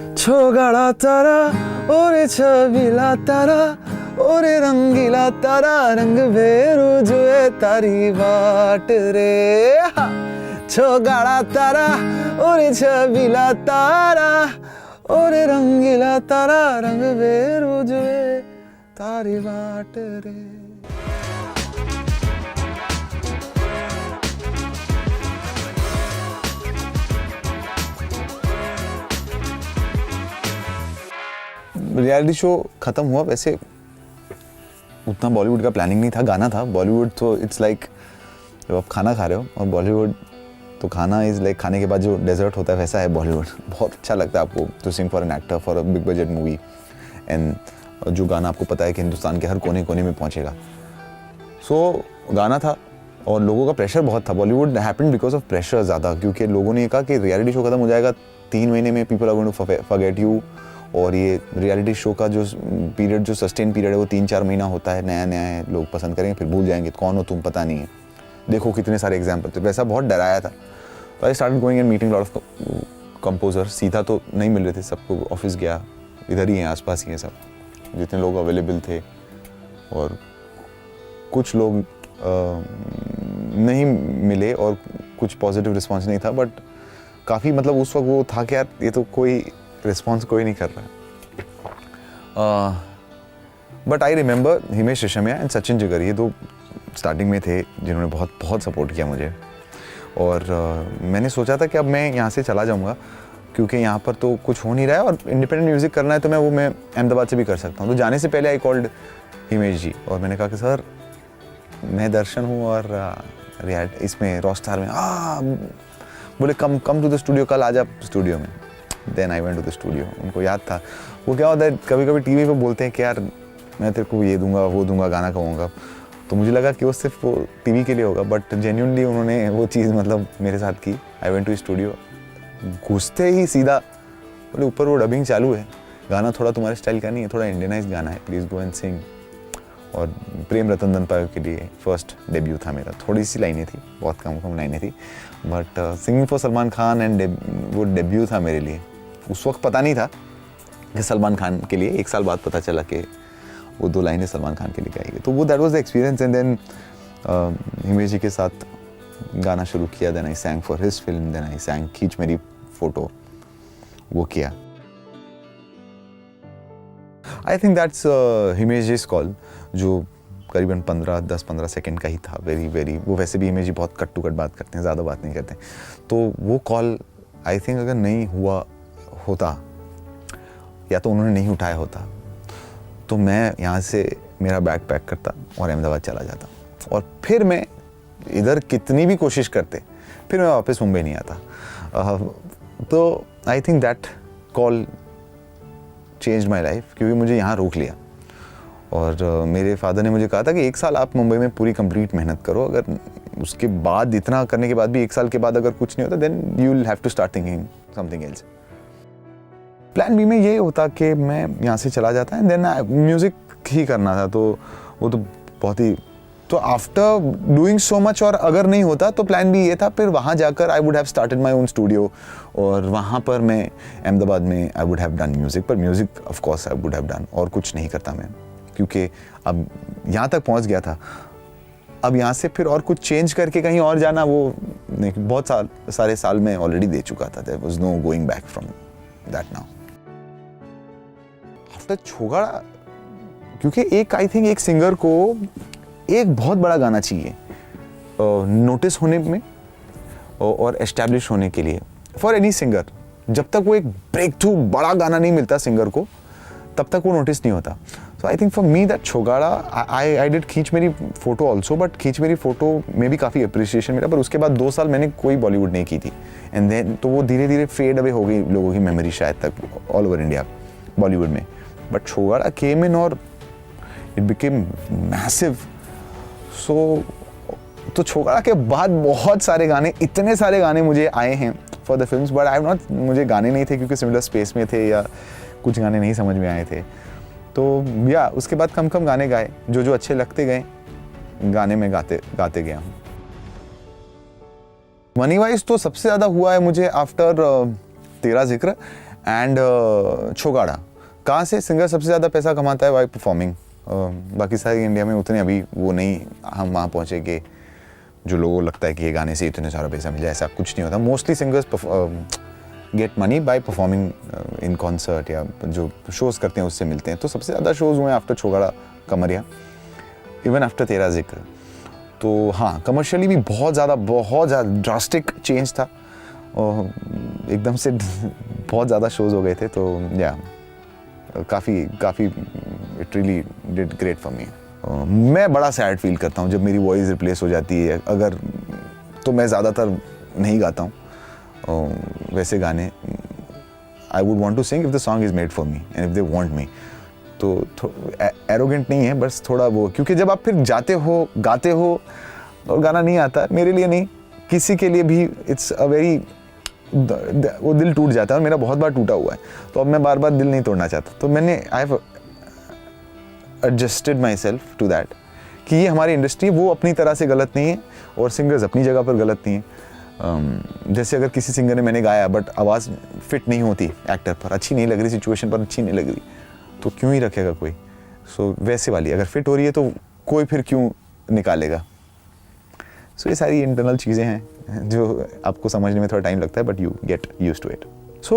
छोगाड़ा तारा ओरे छबीला तारा ओरे रंगीला तारा रंग भेरू जुए तारी बाट रे छोगाड़ा तारा ओरे छबीला तारा ओरे रंगीला तारा रंग भेरू जुए तारी बाट रे। रियलिटी शो ख़त्म हुआ, वैसे उतना बॉलीवुड का प्लानिंग नहीं था, गाना था। बॉलीवुड तो इट्स लाइक जब आप खाना खा रहे हो, और बॉलीवुड तो खाना इज़ लाइक खाने के बाद जो डेजर्ट होता है वैसा है बॉलीवुड। बहुत अच्छा लगता है आपको to sing for an actor for a big budget movie, and जो गाना आपको पता है कि हिंदुस्तान के हर कोने कोने में पहुँचेगा। सो गाना था और लोगों का प्रेशर बहुत था। Bollywood happened because of pressure ज़्यादा, क्योंकि लोगों ने कहा कि रियलिटी शो ख़त्म हो जाएगा 3 महीने में, people are going to forget you. और ये रियलिटी शो का जो पीरियड, जो सस्टेन पीरियड है वो 3-4 महीना होता है, नया नया है, लोग पसंद करेंगे फिर भूल जाएंगे, कौन हो तुम पता नहीं है। देखो कितने सारे एग्जाम्पल थे, वैसा बहुत डराया था। तो I started going and meeting lot of composer. सीधा तो नहीं मिल रहे थे, सबको ऑफिस गया, इधर ही हैं, आसपास ही हैं सब, जितने लोग अवेलेबल थे। और कुछ लोग नहीं मिले और कुछ पॉजिटिव रिस्पॉन्स नहीं था, बट काफ़ी मतलब उस वक्त वो था कि यार ये तो कोई रिस्पॉन्स कोई नहीं कर रहा है। But I remember Himesh Reshammiya and Sachin Jigar, ये दो स्टार्टिंग में थे जिन्होंने बहुत बहुत सपोर्ट किया मुझे। और मैंने सोचा था कि अब मैं यहाँ से चला जाऊँगा, क्योंकि यहाँ पर तो कुछ हो नहीं रहा है और इंडिपेंडेंट म्यूज़िक करना है तो मैं अहमदाबाद से भी कर सकता हूँ। तो जाने से पहले आई कॉल्ड हिमेश जी और मैंने कहा कि सर मैं दर्शन हूँ और इसमें रॉस्टार में बोले कम टू द स्टूडियो, कल आ जा स्टूडियो में। Then I went to the studio. उनको याद था, वो क्या होता है कभी कभी टीवी पे बोलते हैं कि यार मैं तेरे को ये दूंगा वो दूंगा, गाना गाऊंगा, तो मुझे लगा कि वो सिर्फ वो टीवी के लिए होगा, बट जेन्युइनली उन्होंने वो चीज़ मतलब मेरे साथ की। आई वेंट टू स्टूडियो, घुसते ही सीधा बोले ऊपर वो डबिंग चालू है, गाना थोड़ा तुम्हारे स्टाइल का नहीं है, थोड़ा इंडियनाइज गाना है, प्लीज़ गो एंड सिंग। और प्रेम रतन दंता के लिए फर्स्ट डेब्यू था मेरा, थोड़ी सी लाइनें थी, बहुत कम लाइनें थी, but singing for Salman Khan and वो डेब्यू था मेरे लिए। उस वक्त पता नहीं था कि सलमान खान के लिए, 1 साल बाद पता चला कि वो 2 लाइनें सलमान खान के लिए गाई गई। तो वो that was the experience. And then Himesh ji के साथ गाना शुरू किया, then I sang for his film, then I sang Khich Meri Photo, वो किया। आई थिंक दैट्स हिमेश जी's कॉल, जो करीबन 10-15 सेकंड का ही था। वेरी वो वैसे भी हिमेश जी बहुत कट टू कट बात करते हैं, ज़्यादा बात नहीं करते। तो वो कॉल आई थिंक अगर नहीं हुआ होता या तो उन्होंने नहीं उठाया होता, तो मैं यहाँ से मेरा बैग पैक करता और अहमदाबाद चला जाता, और फिर मैं इधर कितनी भी कोशिश करते फिर मैं वापस मुंबई नहीं आता। तो I think that call change my life, क्योंकि मुझे यहाँ रोक लिया। और मेरे फादर ने मुझे कहा था कि 1 साल आप मुंबई में पूरी कंप्लीट मेहनत करो, अगर उसके बाद इतना करने के बाद भी 1 साल के बाद अगर कुछ नहीं होता, then you will have to start thinking something else. Plan B में ये होता कि मैं यहाँ से चला जाता है, देन म्यूज़िक ही करना था, तो वो तो बहुत ही, तो आफ्टर डूइंग सो मच, और अगर नहीं होता तो प्लान बी ये था फिर वहाँ जाकर I would have started my own studio, और वहाँ पर मैं अहमदाबाद में I would have done music. पर music of course I would have done, और कुछ नहीं करता मैं, क्योंकि अब यहाँ तक पहुँच गया था। अब यहाँ से फिर और कुछ चेंज करके कहीं और जाना, वो नहीं, बहुत सारे साल में ऑलरेडी दे चुका था। There was no going back from that now. After Chogada, क्योंकि आई थिंक एक सिंगर को एक बहुत बड़ा गाना चाहिए नोटिस होने में और एस्टैब्लिश होने के लिए, फॉर एनी सिंगर। जब तक वो एक ब्रेक थ्रू बड़ा गाना नहीं मिलता सिंगर को, तब तक वो नोटिस नहीं होता। So I think for me that Chogada, I did Khich Meri photo also, but खींच मेरी फोटो में भी काफ़ी अप्रिसिएशन मिला। पर उसके बाद 2 साल मैंने कोई बॉलीवुड नहीं की थी, एंड देन तो वो धीरे धीरे फेड अवे हो गई लोगों की मेमोरी शायद तक ऑल ओवर इंडिया बॉलीवुड में। बट छोगाड़ा केम इन और इट बिकेम मैसिव। सो तो छोगाड़ा के बाद बहुत सारे गाने, इतने सारे गाने मुझे आए हैं for the films, but I have not, मुझे गाने नहीं थे क्योंकि सिमिलर स्पेस में थे या कुछ गाने नहीं समझ में आए थे। तो या उसके बाद कम गाने गाए, जो अच्छे लगते गए गाने में गाते गया हूँ। मनी वाइज तो सबसे ज़्यादा हुआ है मुझे आफ्टर तेरा जिक्र एंड छोगाड़ा। कहाँ से सिंगर सबसे ज़्यादा पैसा कमाता है? By performing. बाकी सारे इंडिया में उतने अभी वो नहीं हम वहाँ पहुँचे कि जो लोगों को लगता है कि ये गाने से इतने सारा पैसा मिल जाए, ऐसा कुछ नहीं होता। Mostly singers get money by performing in concert या जो शोज़ करते हैं उससे मिलते हैं। तो सबसे ज़्यादा शोज़ हुए आफ्टर छोगाड़ा कमरिया, इवन आफ्टर तेरा जिक्र। तो हाँ, कमर्शियली भी बहुत ज़्यादा ड्रास्टिक चेंज था और एकदम से बहुत ज़्यादा शोज़ हो गए थे। तो या काफ़ी it really did great for me. मैं बड़ा सैड फील करता हूँ जब मेरी वॉइस रिप्लेस हो जाती है। अगर तो मैं ज़्यादातर नहीं गाता हूँ वैसे गाने। I would want to sing if the song is made for me and if they want me. तो एरोगेंट नहीं है, बस थोड़ा वो, क्योंकि जब आप फिर जाते हो गाते हो और गाना नहीं आता, मेरे लिए नहीं किसी के लिए भी इट्स अ वेरी, वो दिल टूट जाता है और मेरा बहुत बार टूटा हुआ है। तो अब मैं बार बार दिल नहीं तोड़ना चाहता। तो मैंने I have adjusted my self to that कि ये हमारी इंडस्ट्री, वो अपनी तरह से गलत नहीं है और सिंगर्स अपनी जगह पर गलत नहीं है। जैसे अगर किसी सिंगर ने मैंने गाया बट आवाज़ फिट नहीं होती एक्टर पर, अच्छी नहीं लग रही, सिचुएशन पर अच्छी नहीं लग रही, तो क्यों ही रखेगा कोई। सो वैसे वाली अगर फिट हो रही है तो कोई फिर क्यों निकालेगा। सो ये सारी इंटरनल चीज़ें हैं जो आपको समझने में थोड़ा टाइम लगता है, but you get used to it. So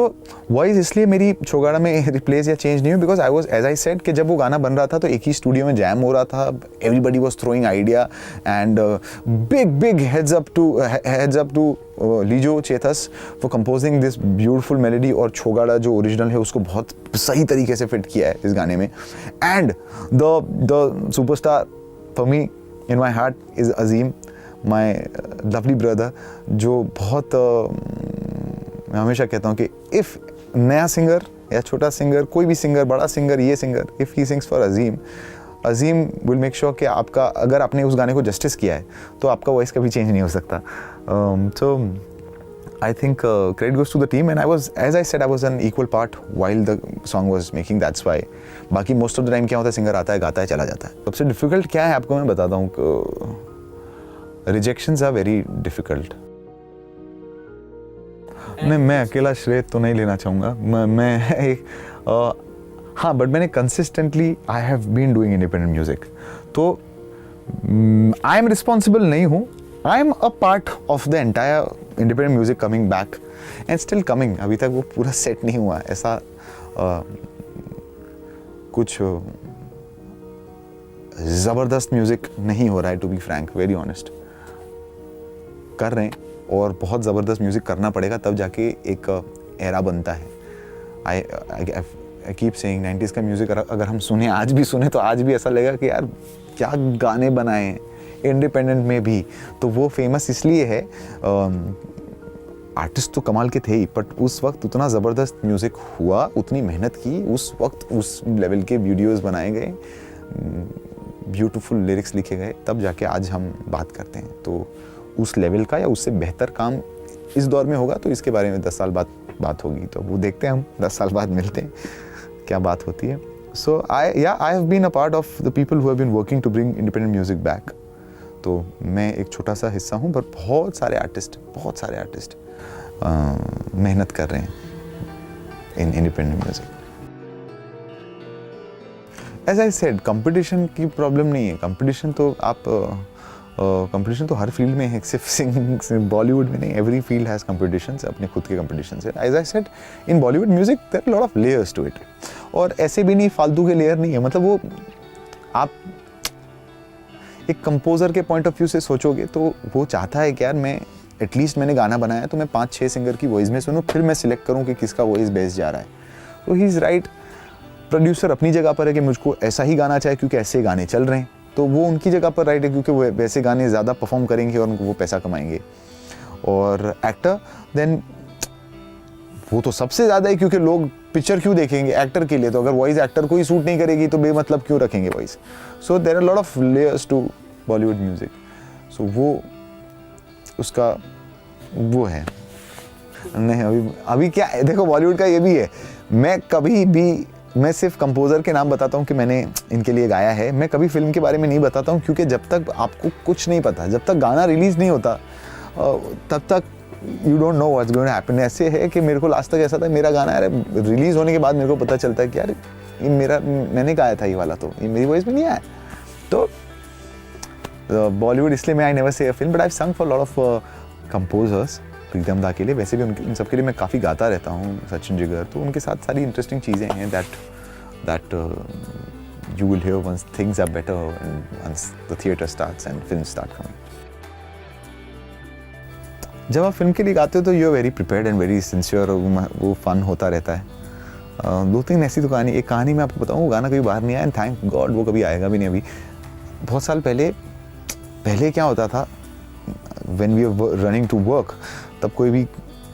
voice इसलिए मेरी छोगाड़ा में रिप्लेस या चेंज नहीं हुई because I was, as I said, कि जब वो गाना बन रहा था तो एक ही स्टूडियो में जैम हो रहा था। Everybody was throwing idea and big heads up to Lijo Chetas for composing this beautiful melody. और छोगाड़ा जो ओरिजिनल है उसको बहुत सही तरीके से फिट किया है इस गाने में। And the superstar for me in my heart is Azeem, my lovely brother, जो बहुत मैं हमेशा कहता हूँ कि इफ़ नया सिंगर या छोटा सिंगर, कोई भी सिंगर, बड़ा सिंगर, ये singer, if he sings for Azeem will make sure कि आपका, अगर आपने उस गाने को जस्टिस किया है तो आपका वॉइस कभी चेंज नहीं हो सकता। So I think credit goes to the team and I was, as I said, I was an equal part while the song was making, that's why. बाकी मोस्ट ऑफ द टाइम क्या होता है, singer आता है, गाता है, चला जाता है। सबसे डिफिकल्ट क्या है आपको मैं बताता हूँ, रिजेक्शंस आर वेरी डिफिकल्ट। मैं अकेला श्रेय तो नहीं लेना चाहूँगा। मैं एक हाँ, बट मैंने consistently I have been doing independent music. तो आई एम रिस्पॉन्सिबल नहीं हूँ, I am a part of the entire independent music coming back and still coming. अभी तक वो पूरा सेट नहीं हुआ, ऐसा कुछ ज़बरदस्त म्यूज़िक नहीं हो रहा है, to be frank, very honest. कर रहे हैं और बहुत ज़बरदस्त म्यूज़िक करना पड़ेगा तब जाके एक एरा बनता है। आई कीप सेइंग 90s का म्यूज़िक अगर हम सुने, आज भी सुने, तो आज भी ऐसा लगेगा कि यार क्या गाने बनाए हैं इंडिपेंडेंट में भी। तो वो फेमस इसलिए है, आर्टिस्ट तो कमाल के थे ही, बट उस वक्त उतना ज़बरदस्त म्यूज़िक हुआ, उतनी मेहनत की उस वक्त, उस लेवल के वीडियोज़ बनाए गए, ब्यूटीफुल लिरिक्स लिखे गए, तब जाके आज हम बात करते हैं। तो उस लेवल का या उससे बेहतर काम इस दौर में होगा तो इसके बारे में 10 साल बाद बात होगी। तो वो देखते हैं, हम 10 साल बाद मिलते हैं क्या बात होती है। So I have been a part of the people who have been working to bring independent music back. तो मैं एक छोटा सा हिस्सा हूँ, पर बहुत सारे आर्टिस्ट मेहनत कर रहे हैं in independent music. As I said, competition की प्रॉब्लम नहीं है। कंपटीशन तो कंपटीशन तो हर फील्ड में है, सिर्फ बॉलीवुड में नहीं, एवरी फील्ड हैज़ कंपटीशंस, अपने खुद के कंपटीशंस है। As I said, in Bollywood music there are lot of layers to it, और ऐसे भी नहीं फालतू के लेयर नहीं है। मतलब वो आप एक कंपोजर के पॉइंट ऑफ व्यू से सोचोगे तो वो चाहता है कि यार मैं एटलीस्ट, मैंने गाना बनाया तो मैं 5-6 सिंगर की वॉइस में सुनूं, फिर मैं सिलेक्ट करूं कि किसका वॉइस बेस्ट जा रहा है। तो ही इज़ राइट। प्रोड्यूसर अपनी जगह पर है कि मुझको ऐसा ही गाना चाहिए क्योंकि ऐसे गाने चल रहे हैं, तो वो उनकी जगह पर राइट है क्योंकि वो वैसे गाने ज़्यादा परफॉर्म करेंगे और वो पैसा कमाएंगे। और एक्टर देन वो तो सबसे ज़्यादा है, क्योंकि लोग पिक्चर क्यों देखेंगे एक्टर के लिए, तो अगर वॉइस एक्टर को ही सूट नहीं करेगी तो बेमतलब क्यों रखेंगे voice. So there are lot of layers to Bollywood music. सो वो उसका वो है नहीं। अभी क्या है, देखो बॉलीवुड का ये भी है, मैं सिर्फ कंपोज़र के नाम बताता हूँ कि मैंने इनके लिए गाया है, मैं कभी फिल्म के बारे में नहीं बताता हूँ, क्योंकि जब तक आपको कुछ नहीं पता, जब तक गाना रिलीज़ नहीं होता तब तक you don't know what's going to happen. ऐसे है कि मेरे को लास्ट तक ऐसा था, मेरा गाना यार रिलीज़ होने के बाद मेरे को पता चलता है कि यार ये मेरा, मैंने गाया था ये वाला, तो ये मेरी वॉइस में नहीं आया। तो बॉलीवुड इसलिए मैं I never say a film, but I संग फॉर लॉट ऑफ कंपोजर्स, प्रीतम दा के लिए, वैसे भी उन सब के लिए मैं काफ़ी गाता रहता हूँ, सचिन जिगर, तो उनके साथ सारी इंटरेस्टिंग चीज़ें हैं that you will hear once things are better and once the theatre starts and films start coming. जब आप फिल्म के लिए गाते हो तो you are very prepared and very sincere, वो फन होता रहता है। 2-3 ऐसी तो कहानी, एक कहानी मैं आपको बताऊँ, वो गाना कभी बाहर नहीं आया एंड थैंक गॉड वो कभी आएगा भी नहीं अभी। बहुत साल पहले क्या होता था, when we were running to work, तब कोई भी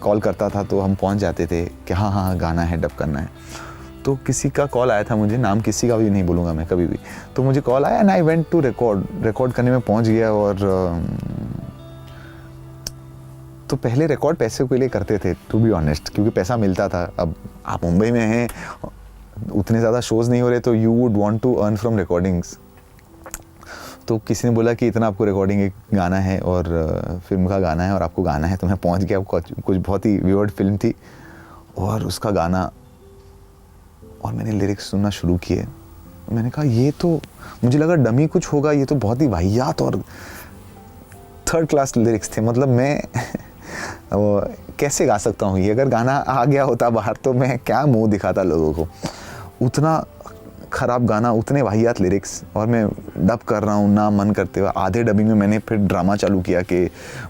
कॉल करता था तो हम पहुंच जाते थे कि हाँ गाना है, डब करना है। तो किसी का कॉल आया था मुझे, नाम किसी का भी नहीं बोलूँगा मैं कभी भी, तो मुझे कॉल आया and I went to record करने में पहुंच गया। और तो पहले रिकॉर्ड पैसे के लिए करते थे, टू बी ऑनेस्ट, क्योंकि पैसा मिलता था। अब आप मुंबई में हैं, उतने ज़्यादा शोज़ नहीं हो रहे, तो you would want to earn from recordings. तो किसी ने बोला कि इतना आपको रिकॉर्डिंग एक गाना है और फिल्म का गाना है और आपको गाना है, तो मैं पहुंच गया। कुछ बहुत ही वियर्ड फिल्म थी और उसका गाना, और मैंने लिरिक्स सुनना शुरू किए। मैंने कहा ये तो, मुझे लगा डमी कुछ होगा, ये तो बहुत ही वाहियात और थर्ड क्लास लिरिक्स थे। मतलब मैं कैसे गा सकता हूँ ये, अगर गाना आ गया होता बाहर तो मैं क्या मुंह दिखाता लोगों को। उतना ख़राब गाना, उतने वाहियात लिरिक्स, और मैं डब कर रहा हूँ ना मन करते हुए। आधे डबिंग में मैंने फिर ड्रामा चालू किया कि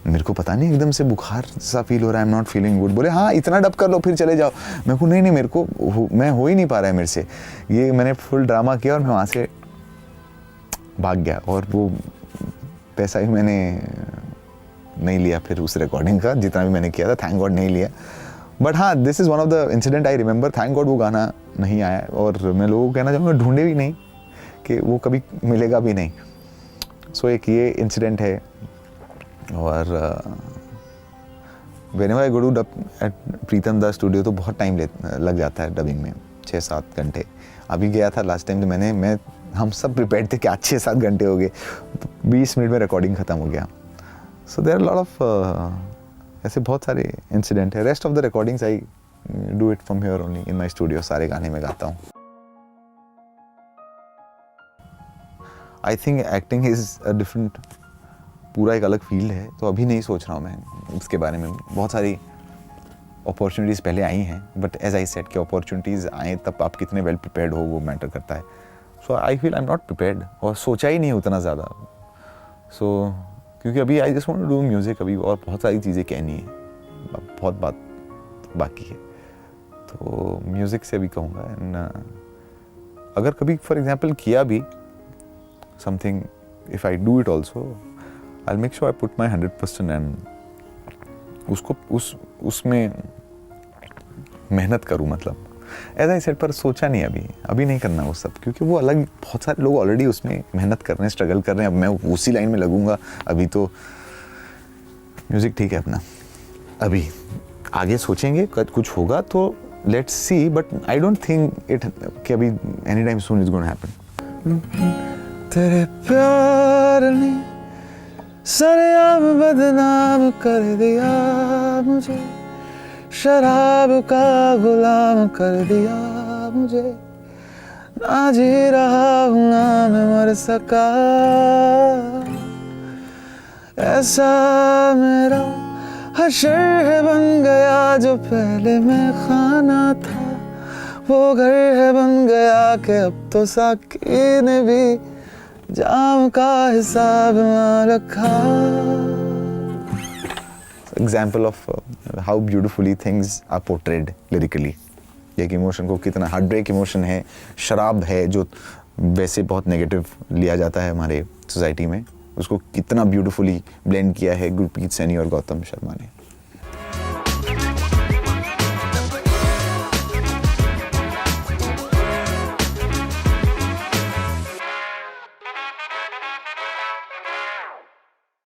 मेरे को पता नहीं एकदम से बुखार सा फील हो रहा है, आई एम नॉट फीलिंग गुड। बोले हाँ इतना डब कर लो फिर चले जाओ। मेरे को नहीं मेरे को मैं हो ही नहीं पा रहा है मेरे से। ये मैंने फुल ड्रामा किया और मैं वहाँ से भाग गया, और वो पैसा ही मैंने नहीं लिया फिर उस रिकॉर्डिंग का, जितना भी मैंने किया था, थैंक गॉड नहीं लिया। बट हाँ, this is one of the incident I remember, thank God वो गाना नहीं आया। और मैं लोगों को कहना चाहूँगा ढूंढे भी नहीं कि वो कभी मिलेगा भी नहीं। सो एक ये इंसिडेंट है। और whenever I go to dub at Pritam da studio तो बहुत टाइम लग जाता है डबिंग में, 6-7 घंटे। अभी गया था लास्ट टाइम तो हम सब प्रिपेयर्ड थे कि आज 6-7 घंटे हो गए, 20 मिनट में रिकॉर्डिंग ख़त्म हो गया। So there are lot of ऐसे बहुत सारे इंसिडेंट है। Rest of the recordings I do it from here only in my studio, सारे गाने में गाता हूँ। I think acting is a different, पूरा एक अलग फील्ड है, तो अभी नहीं सोच रहा हूँ मैं इसके बारे में। बहुत सारी अपॉर्चुनिटीज़ पहले आई हैं, बट एज आई सेड कि अपॉर्चुनिटीज़ आए तब आप कितने वेल प्रिपेयर्ड हो वो मैटर करता है। So I feel I am not prepared, और सोचा ही नहीं उतना ज़्यादा। सो क्योंकि अभी I just want to do music, अभी और बहुत सारी चीज़ें कहनी है, बहुत बात बाकी है, तो म्यूज़िक से अभी कहूँगा। एंड अगर कभी फॉर एग्जांपल किया भी something, if I do it also I make sure I put my 100% and उसको उसमें मेहनत करूँ। मतलब एज आई सेड, पर सोचा नहीं अभी नहीं करना वो सब, क्योंकि वो अलग, बहुत सारे लोग ऑलरेडी उसमें मेहनत कर रहे हैं, स्ट्रगल कर रहे हैं। अब मैं उसी लाइन में लगूंगा, अभी तो म्यूज़िक ठीक है अपना, अभी आगे सोचेंगे कुछ होगा तो let's see, but I don't think it कि अभी any time soon is going to happen. तेरे प्यार ने सरेआम बदनाम कर दिया मुझे, शराब का गुलाम कर दिया मुझे, ना जी रहा हूँ ना मैं मर सका, ऐसा मेरा हशर है बन गया जो पहले मैं खाना था, वो घर है बन गया कि अब तो साकी ने भी जाम का हिसाब ना रखा। Example of how beautifully things are portrayed lyrically. एक इमोशन को कितना हार्ट ब्रेक इमोशन है, शराब है जो वैसे बहुत नेगेटिव लिया जाता है हमारे सोसाइटी में, उसको कितना ब्यूटीफुली ब्लेंड किया है गुरप्रीत सैनी और गौतम शर्मा ने।